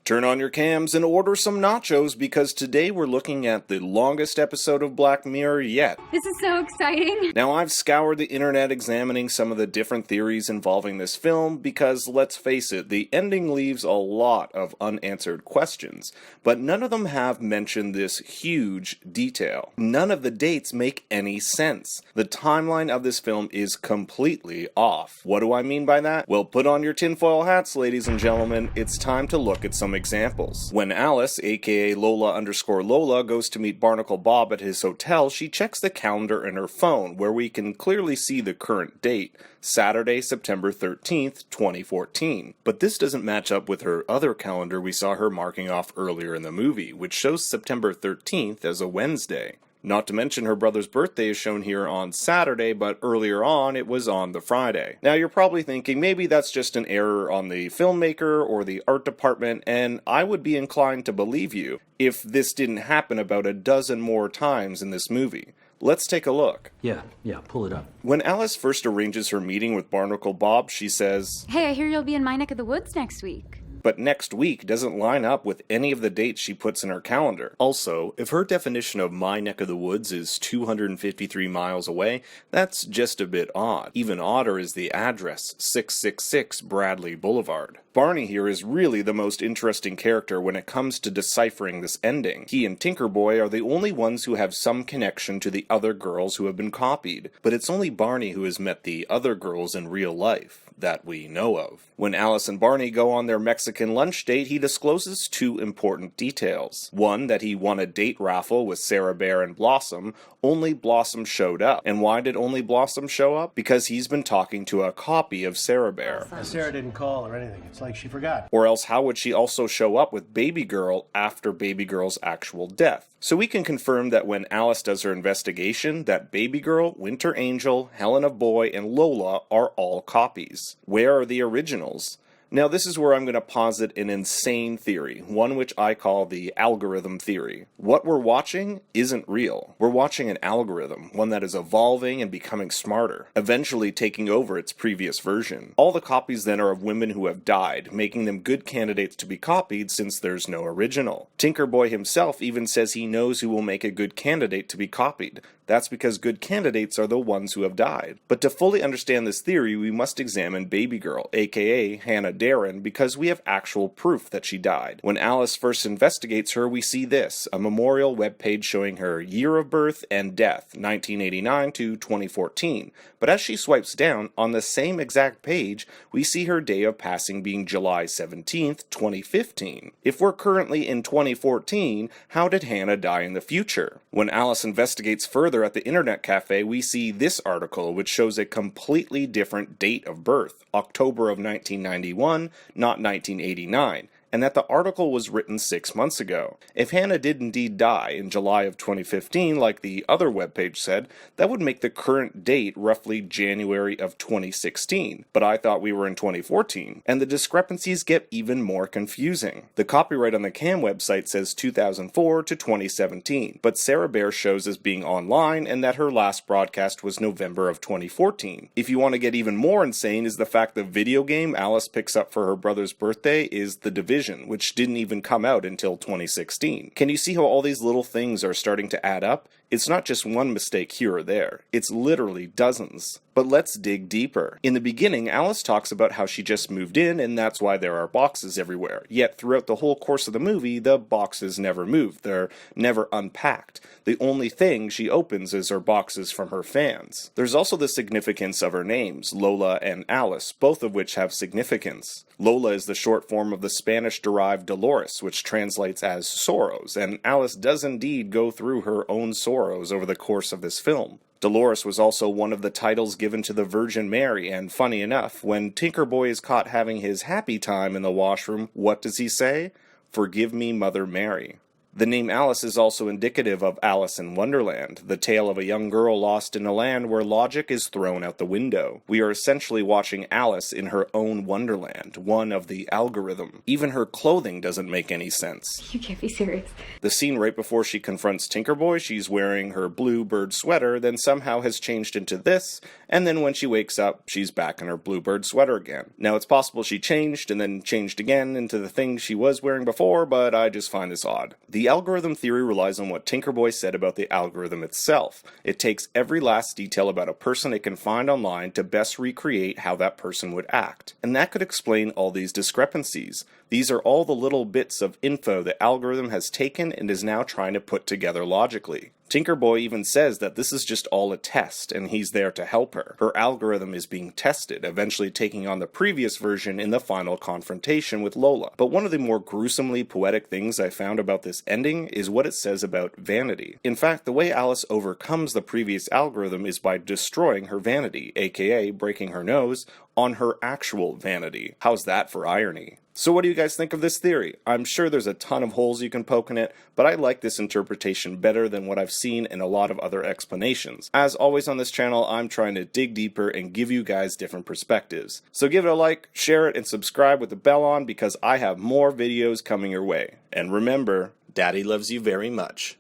Turn on your cams and order some nachos because today we're looking at the longest episode of Black Mirror yet. This is so exciting. Now, I've scoured the internet examining some of the different theories involving this film because, let's face it, the ending leaves a lot of unanswered questions, but none of them have mentioned this huge detail. None of the dates make any sense. The timeline of this film is completely off. What do I mean by that? Well, put on your tinfoil hats, ladies and gentlemen. It's time to look at some examples. When Alice, aka Lola_Lola, goes to meet Barnacle Bob at his hotel, she checks the calendar in her phone, where we can clearly see the current date, Saturday, September 13th, 2014. But this doesn't match up with her other calendar we saw her marking off earlier in the movie, which shows September 13th as a Wednesday. Not to mention her brother's birthday is shown here on Saturday, but earlier on it was on the Friday. Now you're probably thinking maybe that's just an error on the filmmaker or the art department, and I would be inclined to believe you if this didn't happen about a dozen more times in this movie. Let's take a look. Yeah, pull it up. When Alice first arranges her meeting with Barnacle Bob, she says, Hey, I hear you'll be in my neck of the woods next week. But next week doesn't line up with any of the dates she puts in her calendar. Also, if her definition of my neck of the woods is 253 miles away, that's just a bit odd. Even odder is the address, 666 Bradley Boulevard. Barney here is really the most interesting character when it comes to deciphering this ending. He and Tinkerboy are the only ones who have some connection to the other girls who have been copied, but it's only Barney who has met the other girls in real life that we know of. When Alice and Barney go on their Mexican lunch date, he discloses two important details. One, that he won a date raffle with Sarah Bear and Blossom. Only Blossom showed up. And why did only Blossom show up? Because he's been talking to a copy of Sarah Bear. Sarah didn't call or anything. It's like she forgot. Or else how would she also show up with Baby Girl after Baby Girl's actual death? So we can confirm that when Alice does her investigation, that Baby Girl, Winter Angel, Helen of Boy, and Lola are all copies. Where are the originals? Now this is where I'm going to posit an insane theory, one which I call the algorithm theory. What we're watching isn't real. We're watching an algorithm, one that is evolving and becoming smarter, eventually taking over its previous version. All the copies then are of women who have died, making them good candidates to be copied since there's no original. Tinkerboy himself even says he knows who will make a good candidate to be copied. That's because good candidates are the ones who have died. But to fully understand this theory, we must examine Baby Girl, aka Hannah Darren, because we have actual proof that she died. When Alice first investigates her, we see this, a memorial webpage showing her year of birth and death, 1989 to 2014. But as she swipes down, on the same exact page, we see her day of passing being July 17th, 2015. If we're currently in 2014, how did Hannah die in the future? When Alice investigates further at the internet cafe, we see this article which shows a completely different date of birth, October of 1991, not 1989. And that the article was written 6 months ago. If Hannah did indeed die in July of 2015, like the other webpage said, that would make the current date roughly January of 2016. But I thought we were in 2014, and the discrepancies get even more confusing. The copyright on the CAM website says 2004 to 2017, but Sarah Bear shows as being online and that her last broadcast was November of 2014. If you want to get even more insane is the fact the video game Alice picks up for her brother's birthday is The Division, which didn't even come out until 2016. Can you see how all these little things are starting to add up? It's not just one mistake here or there. It's literally dozens. But let's dig deeper. In the beginning, Alice talks about how she just moved in and that's why there are boxes everywhere. Yet throughout the whole course of the movie, the boxes never move. They're never unpacked. The only thing she opens is her boxes from her fans. There's also the significance of her names, Lola and Alice, both of which have significance. Lola is the short form of the Spanish-derived Dolores, which translates as sorrows, and Alice does indeed go through her own sorrows over the course of this film. Dolores was also one of the titles given to the Virgin Mary, and funny enough, when Tinkerboy is caught having his happy time in the washroom, what does he say? "Forgive me, Mother Mary." The name Alice is also indicative of Alice in Wonderland, the tale of a young girl lost in a land where logic is thrown out the window. We are essentially watching Alice in her own wonderland, one of the algorithm. Even her clothing doesn't make any sense. You can't be serious. The scene right before she confronts Tinkerboy, she's wearing her blue bird sweater, then somehow has changed into this, and then when she wakes up, she's back in her blue bird sweater again. Now it's possible she changed and then changed again into the thing she was wearing before, but I just find this odd. The algorithm theory relies on what Tinkerboy said about the algorithm itself. It takes every last detail about a person it can find online to best recreate how that person would act. And that could explain all these discrepancies. These are all the little bits of info the algorithm has taken and is now trying to put together logically. Tinkerboy even says that this is just all a test, and he's there to help her. Her algorithm is being tested, eventually taking on the previous version in the final confrontation with Lola. But one of the more gruesomely poetic things I found about this ending is what it says about vanity. In fact, the way Alice overcomes the previous algorithm is by destroying her vanity, aka breaking her nose, on her actual vanity. How's that for irony? So what do you guys think of this theory? I'm sure there's a ton of holes you can poke in it, but I like this interpretation better than what I've seen in a lot of other explanations. As always on this channel, I'm trying to dig deeper and give you guys different perspectives. So give it a like, share it, and subscribe with the bell on because I have more videos coming your way. And remember, Daddy loves you very much.